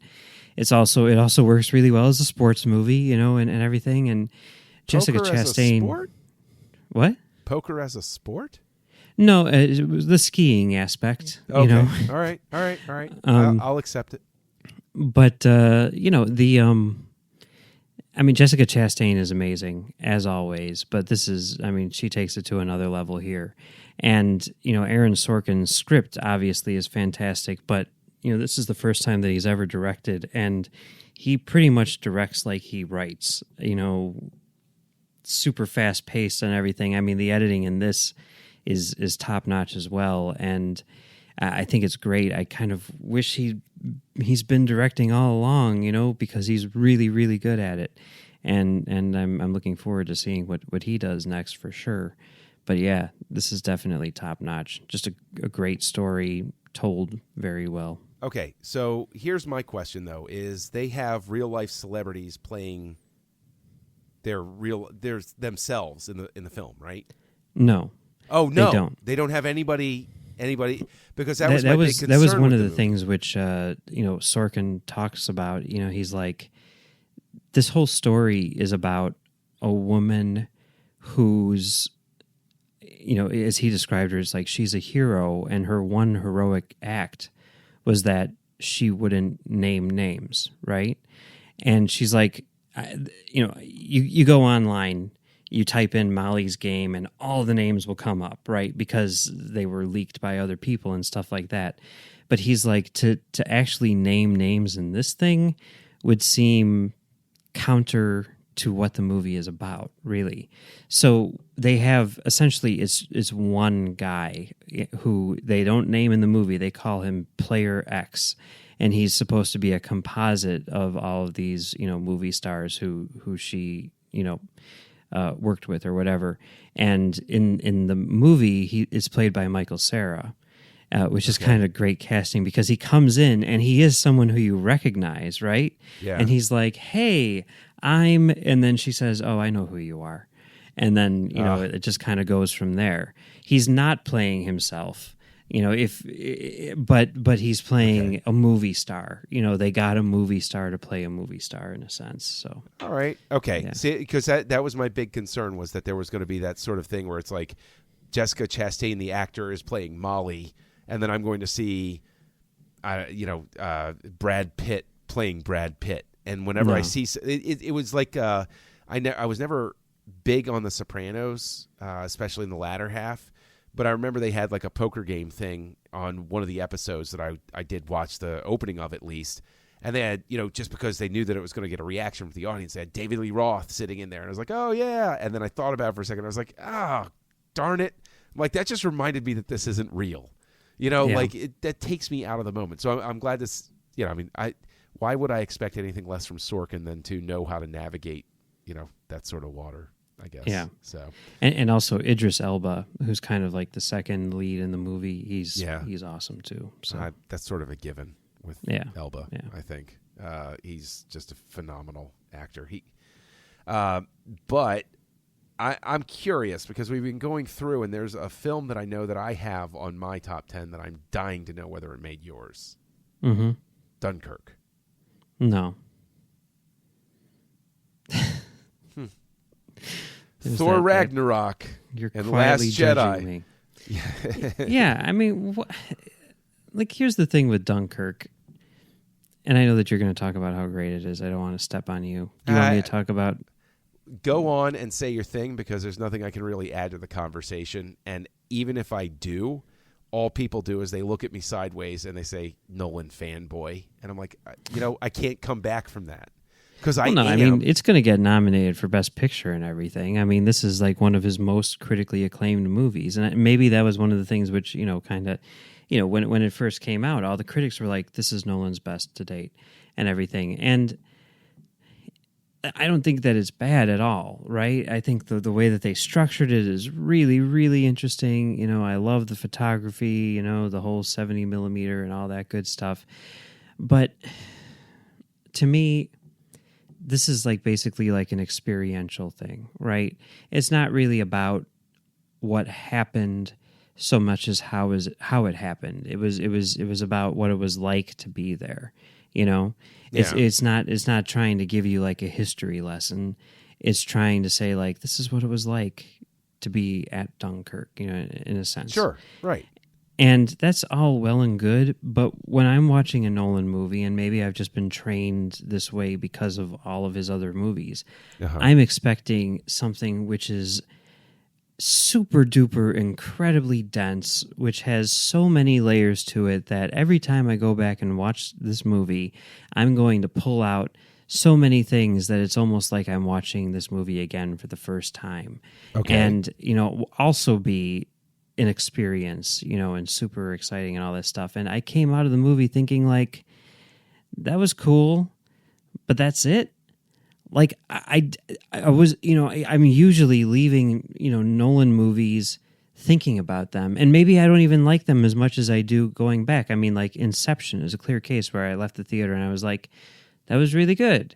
It also works really well as a sports movie, and everything. And Jessica Poker Chastain. As a sport? What? Poker as a sport? No, it was the skiing aspect. Okay. All right. I'll accept it. But Jessica Chastain is amazing as always. But this is, she takes it to another level here. And Aaron Sorkin's script obviously is fantastic. But this is the first time that he's ever directed, and he pretty much directs like he writes. Super fast paced and everything. I mean, the editing in this is top notch as well, and I think it's great. I kind of wish he's been directing all along, because he's really, really good at it, and I'm looking forward to seeing what he does next for sure. But yeah, this is definitely top notch. Just a great story told very well. Okay, so here's my question though: is they have real life celebrities playing their themselves in the film, right? No. Oh no, they don't. They don't have anybody because that was my big concern. That was one with of the movie. things which Sorkin talks about. He's like, this whole story is about a woman who's, as he described her, it's like she's a hero, and her one heroic act was that she wouldn't name names, right? And she's like, you go online, you type in Molly's Game, and all the names will come up, right? Because they were leaked by other people and stuff like that. But he's like, to actually name names in this thing would seem counter to what the movie is about, really. So they have, essentially, it's one guy who they don't name in the movie. They call him Player X. And he's supposed to be a composite of all of these, movie stars who she, worked with or whatever. And in the movie, he is played by Michael Cera, which is kind of great casting, because he comes in and he is someone who you recognize, right? Yeah. And he's like, "Hey, and then she says, 'Oh, I know who you are.' And then, it just kind of goes from there. He's not playing himself. But he's playing a movie star. They got a movie star to play a movie star in a sense. So all right, okay. Yeah. See, because that was my big concern, was that there was going to be that sort of thing where it's like Jessica Chastain, the actor, is playing Molly, and then I'm going to see, Brad Pitt playing Brad Pitt. And whenever I see, it was like I was never big on The Sopranos, especially in the latter half. But I remember they had like a poker game thing on one of the episodes that I did watch the opening of, at least. And they had, just because they knew that it was going to get a reaction from the audience, they had David Lee Roth sitting in there. And I was like, oh, yeah. And then I thought about it for a second. I was like, darn it. I'm like, that just reminded me that this isn't real. That takes me out of the moment. So I'm glad this, why would I expect anything less from Sorkin than to know how to navigate, that sort of water? I guess. Yeah. So and also Idris Elba, who's kind of like the second lead in the movie. He's awesome too. So that's sort of a given with Elba. Yeah. I think he's just a phenomenal actor. But I'm curious, because we've been going through, and there's a film that I know that I have on my top 10 that I'm dying to know whether it made yours. Mm-hmm. Dunkirk. No. Thor Ragnarok and Last Jedi. Me. Yeah, here's the thing with Dunkirk, and I know that you're going to talk about how great it is. I don't want to step on you. Do you want me to talk about? Go on and say your thing, because there's nothing I can really add to the conversation. And even if I do, all people do is they look at me sideways and they say, Nolan fanboy. And I'm like, I can't come back from that. Because Well, no, I mean, it's going to get nominated for Best Picture and everything. I mean, this is like one of his most critically acclaimed movies. And maybe that was one of the things which, kind of, when it first came out, all the critics were like, this is Nolan's best to date and everything. And I don't think that it's bad at all, right? I think the way that they structured it is really, really interesting. I love the photography, the whole 70 millimeter and all that good stuff. But to me, this is like basically like an experiential thing, right? It's not really about what happened so much as how it happened. It was about what it was like to be there. It's not trying to give you like a history lesson. It's trying to say like, this is what it was like to be at Dunkirk, in a sense. Sure, right. And that's all well and good, but when I'm watching a Nolan movie, and maybe I've just been trained this way because of all of his other movies, I'm expecting something which is super duper incredibly dense, which has so many layers to it that every time I go back and watch this movie, I'm going to pull out so many things that it's almost like I'm watching this movie again for the first time. Okay. And, also be an experience, and super exciting and all that stuff. And I came out of the movie thinking like, that was cool, but that's it. Like I was, I'm usually leaving, Nolan movies thinking about them. And maybe I don't even like them as much as I do going back. I mean, like Inception is a clear case where I left the theater and I was like, that was really good.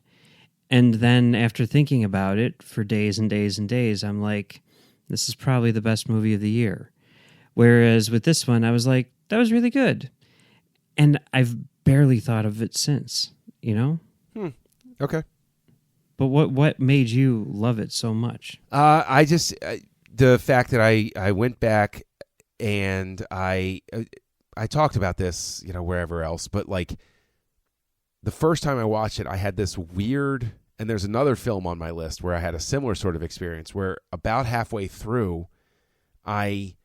And then after thinking about it for days and days and days, I'm like, this is probably the best movie of the year. Whereas with this one, I was like, that was really good. And I've barely thought of it since, Okay. But what made you love it so much? The fact that I went back and I talked about this, wherever else, but like the first time I watched it, I had this weird, and there's another film on my list where I had a similar sort of experience where about halfway through, I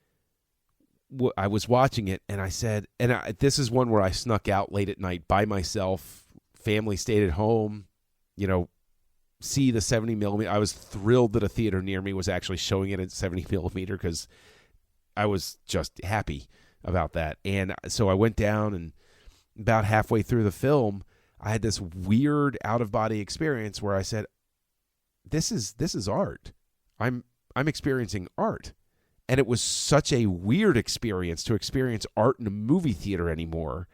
was watching it and I said, this is one where I snuck out late at night by myself, family stayed at home, see the 70 millimeter. I was thrilled that a theater near me was actually showing it at 70 millimeter because I was just happy about that. And so I went down, and about halfway through the film, I had this weird out-of-body experience where I said, this is art. I'm experiencing art. And it was such a weird experience to experience art in a movie theater anymore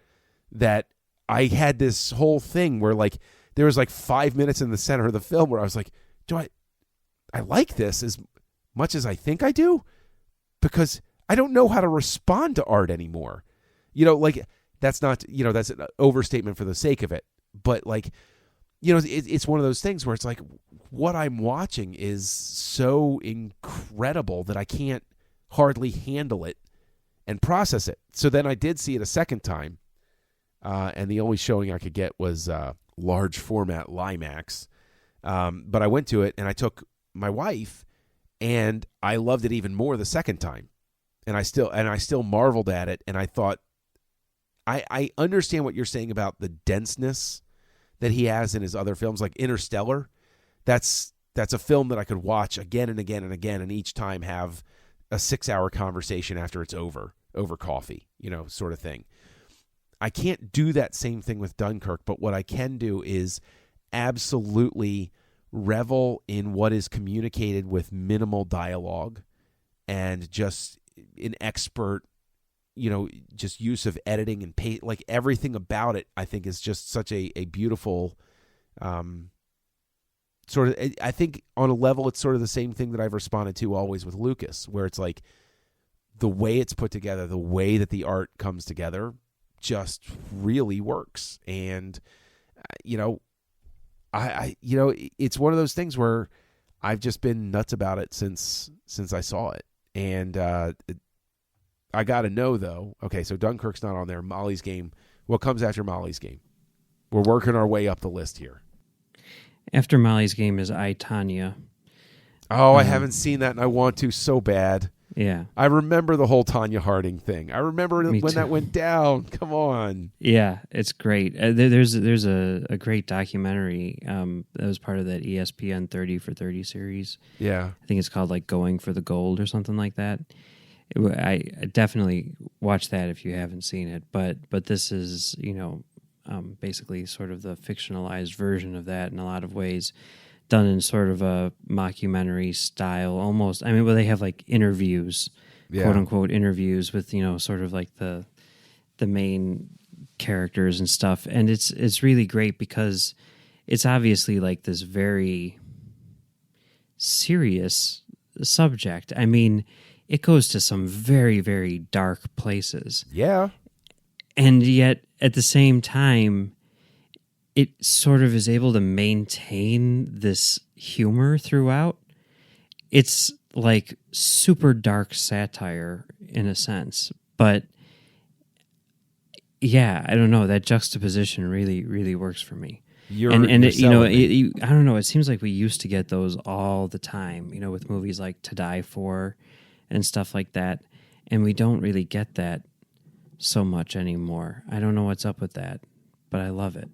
that I had this whole thing where like there was like 5 minutes in the center of the film where I was like, I like this as much as I think I do? Because I don't know how to respond to art anymore. Like that's not, that's an overstatement for the sake of it. But like, it's one of those things where it's like what I'm watching is so incredible that I can't hardly handle it and process it. So then I did see it a second time, and the only showing I could get was large format Limax. But I went to it and I took my wife, and I loved it even more the second time. And I still marveled at it, and I thought, I understand what you're saying about the denseness that he has in his other films, like Interstellar. That's a film that I could watch again and again and again, and each time have a 6-hour conversation after it's over coffee, sort of thing. I can't do that same thing with Dunkirk, but what I can do is absolutely revel in what is communicated with minimal dialogue and just an expert, just use of editing and like everything about it, I think is just such a beautiful sort of, I think on a level, it's sort of the same thing that I've responded to always with Lucas, where it's like the way it's put together, the way that the art comes together just really works. And, I it's one of those things where I've just been nuts about it since I saw it. And I got to know, though, okay, so Dunkirk's not on there. Molly's Game. What comes after Molly's Game? We're working our way up the list here. After Molly's Game is I, Tonya. Oh, I haven't seen that, and I want to so bad. Yeah. I remember the whole Tanya Harding thing. I remember Me when too. that went down. Come on. Yeah, it's great. There's a great documentary that was part of that ESPN 30 for 30 series. Yeah. I think it's called like Going for the Gold or something like that. I definitely watch that if you haven't seen it. But this is, basically sort of the fictionalized version of that in a lot of ways, done in sort of a mockumentary style almost. I mean, where they have like interviews, quote unquote interviews with, sort of like the main characters and stuff. And it's really great because it's obviously like this very serious subject. I mean, it goes to some very, very dark places. Yeah. And yet, at the same time, it sort of is able to maintain this humor throughout. It's like super dark satire in a sense. But yeah, I don't know. That juxtaposition really, really works for me. You're I don't know. It seems like we used to get those all the time, with movies like To Die For and stuff like that. And we don't really get that so much anymore. I don't know what's up with that, but I love it.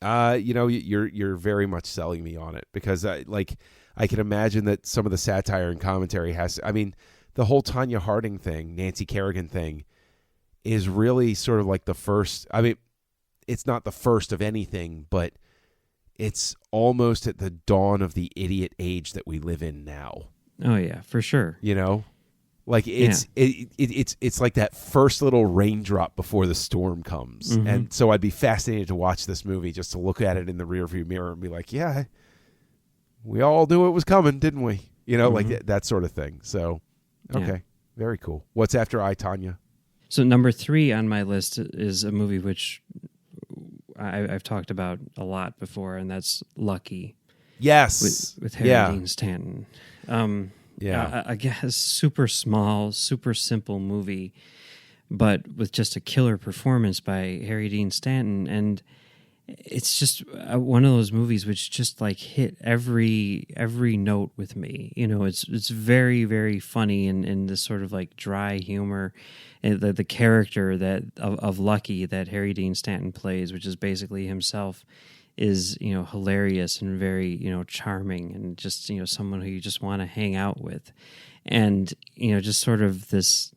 You're very much selling me on it because I can imagine that some of the satire and commentary the whole Tanya Harding thing, Nancy Kerrigan thing is really sort of like the first. I mean, it's not the first of anything, but it's almost at the dawn of the idiot age that we live in now. Oh yeah, for sure. Like it's like that first little raindrop before the storm comes. Mm-hmm. And so I'd be fascinated to watch this movie just to look at it in the rearview mirror and be like, yeah, we all knew it was coming, didn't we? Mm-hmm. Like that sort of thing. So, okay, very cool. What's after I, Tanya? So number 3 on my list is a movie which I've talked about a lot before, and that's Lucky. Yes. With Harry Dean Stanton. Yeah. I guess super small, super simple movie, but with just a killer performance by Harry Dean Stanton. And it's just one of those movies which just like hit every note with me. It's very, very funny and this sort of like dry humor. And the character of Lucky that Harry Dean Stanton plays, which is basically himself, is hilarious and very charming and just someone who you just want to hang out with, and just sort of this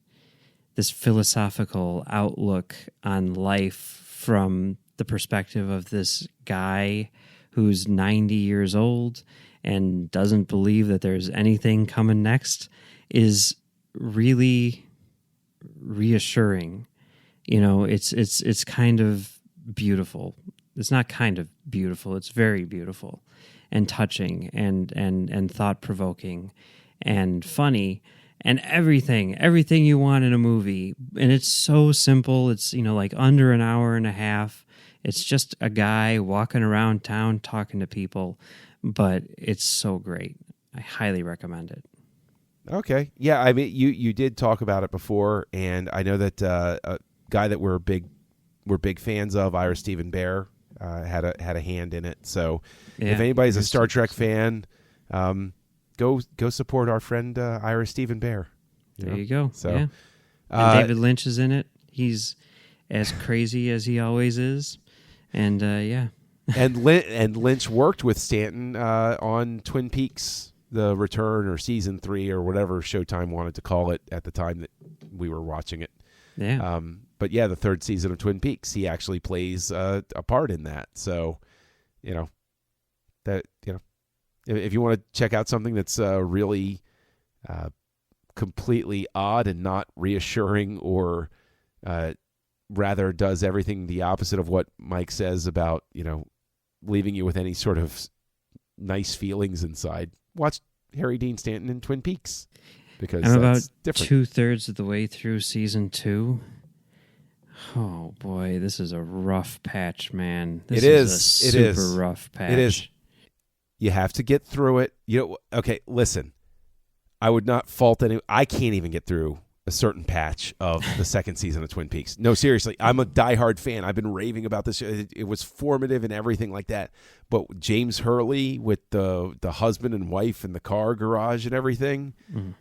philosophical outlook on life from the perspective of this guy who's 90 years old and doesn't believe that there's anything coming next is really reassuring. It's kind of beautiful. It's not kind of beautiful. It's very beautiful and touching and thought-provoking and funny and everything you want in a movie. And it's so simple. It's, like under an hour and a half. It's just a guy walking around town talking to people, but it's so great. I highly recommend it. Okay. Yeah, I mean, you did talk about it before, and I know that a guy that we're big fans of, Ira Stephen Bear, had a hand in it. So if anybody's a Star Trek fan, go support our friend Ira Stephen Bear. There you go. So, yeah. And David Lynch is in it. He's as crazy as he always is, and and Lynch worked with Stanton on Twin Peaks: The Return, or season 3, or whatever Showtime wanted to call it at the time that we were watching it. Yeah. But yeah, the 3rd season of Twin Peaks, he actually plays a part in that. So, if you want to check out something that's really completely odd and not reassuring, or rather does everything the opposite of what Mike says about, leaving you with any sort of nice feelings inside, watch Harry Dean Stanton in Twin Peaks, because I'm about different. 2/3 of the way through season 2. Oh boy, this is a rough patch, man. This is a super rough patch. It is. You have to get through it. Okay, listen. I would not fault any. I can't even get through a certain patch of the 2nd season of Twin Peaks. No, seriously, I'm a diehard fan. I've been raving about this. It was formative and everything like that. But James Hurley with the husband and wife in the car garage and everything,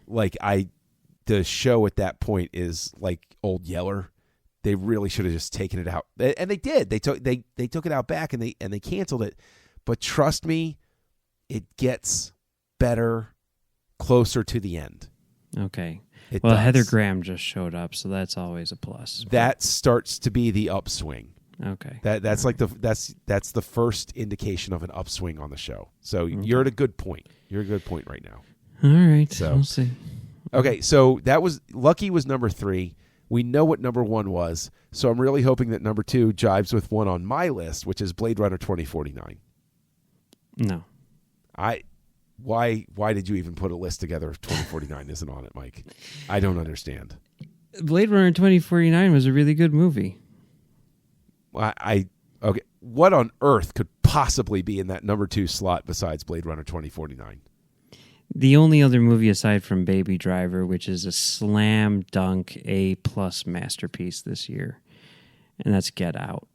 like I the show at that point is like Old Yeller. They really should have just taken it out, and they did. They took it out back, and they canceled it. But trust me, it gets better closer to the end. Okay. It well, does. Heather Graham just showed up, so that's always a plus. That starts to be the upswing. Okay. That's like that's the first indication of an upswing on the show. So you're at a good point. You're at a good point right now. All right. So We'll see. Okay, so that was Lucky was number 3. We know what number 1 was, so I'm really hoping that number 2 jives with one on my list, which is Blade Runner 2049. No. Why did you even put a list together if 2049 isn't on it, Mike? I don't understand. Blade Runner 2049 was a really good movie. Okay. What on earth could possibly be in that number 2 slot besides Blade Runner 2049? The only other movie aside from Baby Driver, which is a slam dunk A+ masterpiece this year, and that's Get Out.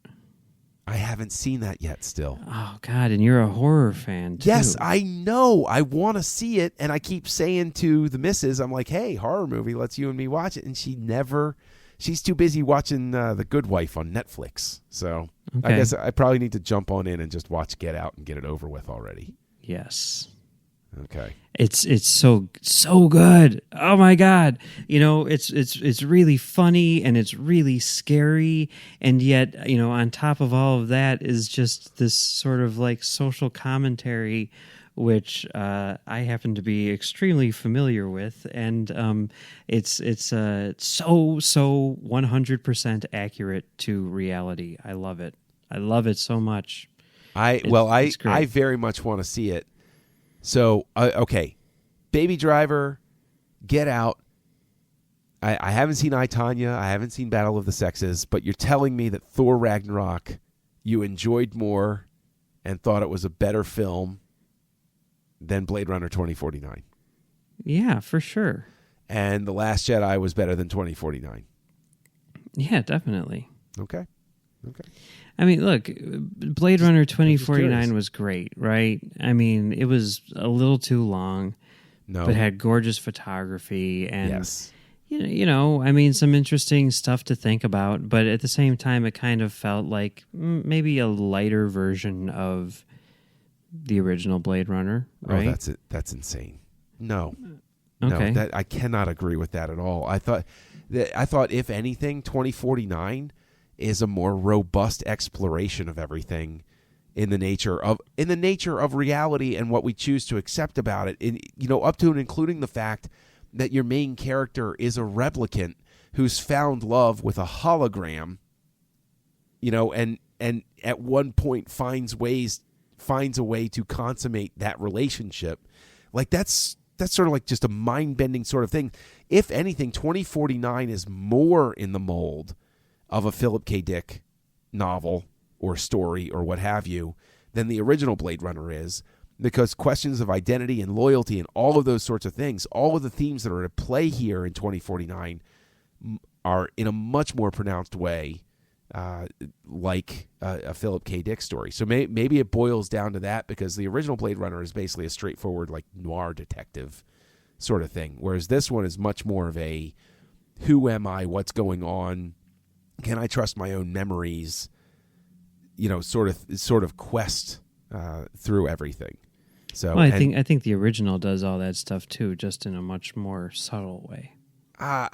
I haven't seen that yet still. Oh, God, and you're a horror fan, too. Yes, I know. I want to see it, and I keep saying to the missus, I'm like, hey, horror movie, let's you and me watch it. And she's too busy watching The Good Wife on Netflix. So I guess I probably need to jump on in and just watch Get Out and get it over with already. Yes. Okay. It's so good. Oh my God. It's really funny and it's really scary, and yet, on top of all of that is just this sort of like social commentary, which I happen to be extremely familiar with, and it's so 100% accurate to reality. I love it. I love it so much. I very much want to see it. So, okay, Baby Driver, Get Out. I haven't seen I, Tonya. I haven't seen Battle of the Sexes, but you're telling me that Thor Ragnarok you enjoyed more and thought it was a better film than Blade Runner 2049. Yeah, for sure. And The Last Jedi was better than 2049. Yeah, definitely. Okay. I mean, look, Blade Runner 2049 was great, right? I mean, it was a little too long, but had gorgeous photography and, yes. I mean, some interesting stuff to think about. But at the same time, it kind of felt like maybe a lighter version of the original Blade Runner, right? Oh, that's insane. No. Okay. No, I cannot agree with that at all. I thought if anything, 2049 is a more robust exploration of everything in the nature of reality and what we choose to accept about it. Up to and including the fact that your main character is a replicant who's found love with a hologram, and at one point finds a way to consummate that relationship. Like that's sort of like just a mind-bending sort of thing. If anything, 2049 is more in the mold of a Philip K. Dick novel or story or what have you than the original Blade Runner is, because questions of identity and loyalty and all of those sorts of things, all of the themes that are at play here in 2049 are in a much more pronounced way like a Philip K. Dick story. So maybe it boils down to that, because the original Blade Runner is basically a straightforward like noir detective sort of thing, whereas this one is much more of a who am I, what's going on, can I trust my own memories, sort of quest through everything. So I think the original does all that stuff too, just in a much more subtle way. I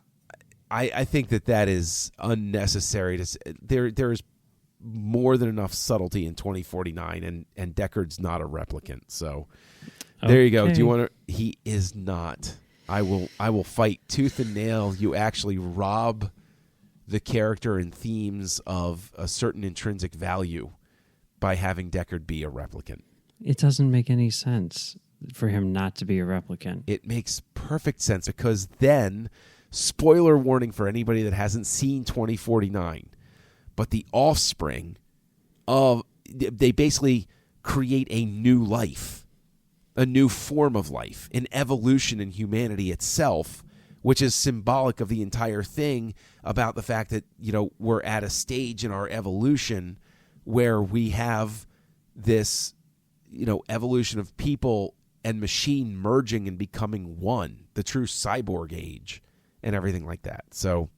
think that is unnecessary. There's more than enough subtlety in 2049, and Deckard's not a replicant. So there you go. Do you want to? He is not. I will fight tooth and nail. You actually rob the character and themes of a certain intrinsic value by having Deckard be a replicant. It doesn't make any sense for him not to be a replicant. It makes perfect sense, because then, spoiler warning for anybody that hasn't seen 2049, but the offspring they basically create a new life, a new form of life, an evolution in humanity itself, which is symbolic of the entire thing about the fact that, we're at a stage in our evolution where we have this, evolution of people and machine merging and becoming one, the true cyborg age. and everything like that. So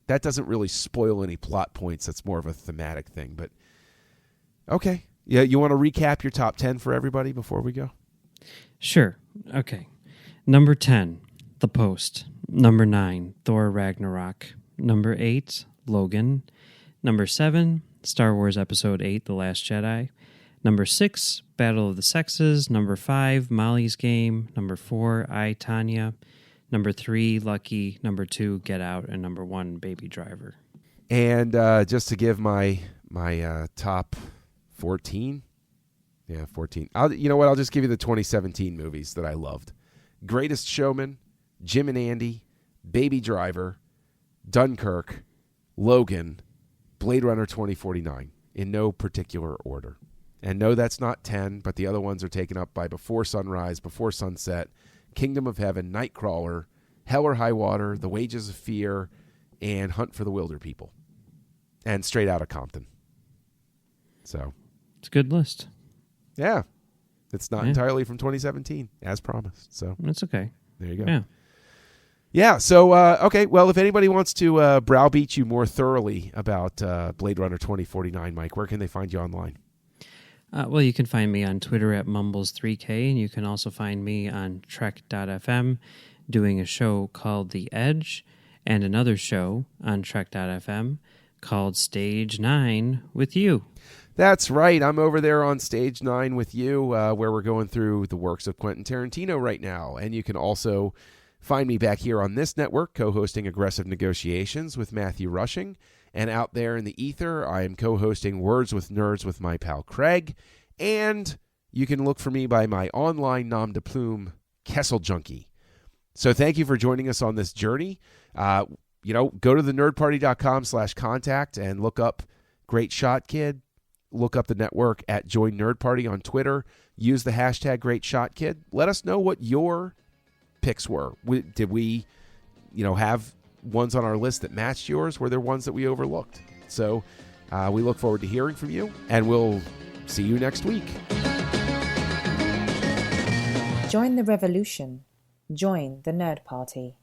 that doesn't really spoil any plot points. That's more of a thematic thing. But okay. Yeah, you want to recap your top 10 for everybody before we go? Sure. Okay. Number 10, The Post. Number 9, Thor Ragnarok. Number 8, Logan. Number 7, Star Wars Episode 8, The Last Jedi. Number 6, Battle of the Sexes. Number 5, Molly's Game. Number 4, I, Tanya. Number 3, Lucky. Number 2, Get Out. And number 1, Baby Driver. And just to give my top 14. Yeah, 14. You know what? I'll just give you the 2017 movies that I loved. Greatest Showman, Jim and Andy, Baby Driver, Dunkirk, Logan, Blade Runner 2049, in no particular order. And no, that's not 10, but the other ones are taken up by Before Sunrise, Before Sunset, Kingdom of Heaven, Nightcrawler, Hell or High Water, The Wages of Fear, and Hunt for the Wilder People. And Straight Outta Compton. So it's a good list. Yeah. It's not entirely from 2017, as promised. So it's okay. There you go. Yeah. Yeah. So, okay. Well, if anybody wants to browbeat you more thoroughly about Blade Runner 2049, Mike, where can they find you online? Well, you can find me on Twitter at Mumbles3K, and you can also find me on Trek.fm doing a show called The Edge and another show on Trek.fm called Stage 9 with you. That's right. I'm over there on Stage 9 with you, where we're going through the works of Quentin Tarantino right now. And you can also find me back here on this network, co-hosting Aggressive Negotiations with Matthew Rushing. And out there in the ether, I am co-hosting Words with Nerds with my pal Craig. And you can look for me by my online nom de plume, Kessel Junkie. So thank you for joining us on this journey. Go to thenerdparty.com/contact and look up Great Shot Kid. Look up the network at Join Nerd Party on Twitter. Use the hashtag Great Shot Kid. Let us know what your picks were. Did we, have ones on our list that matched yours? Were there ones that we overlooked? So we look forward to hearing from you, and we'll see you next week. Join the revolution. Join the Nerd Party.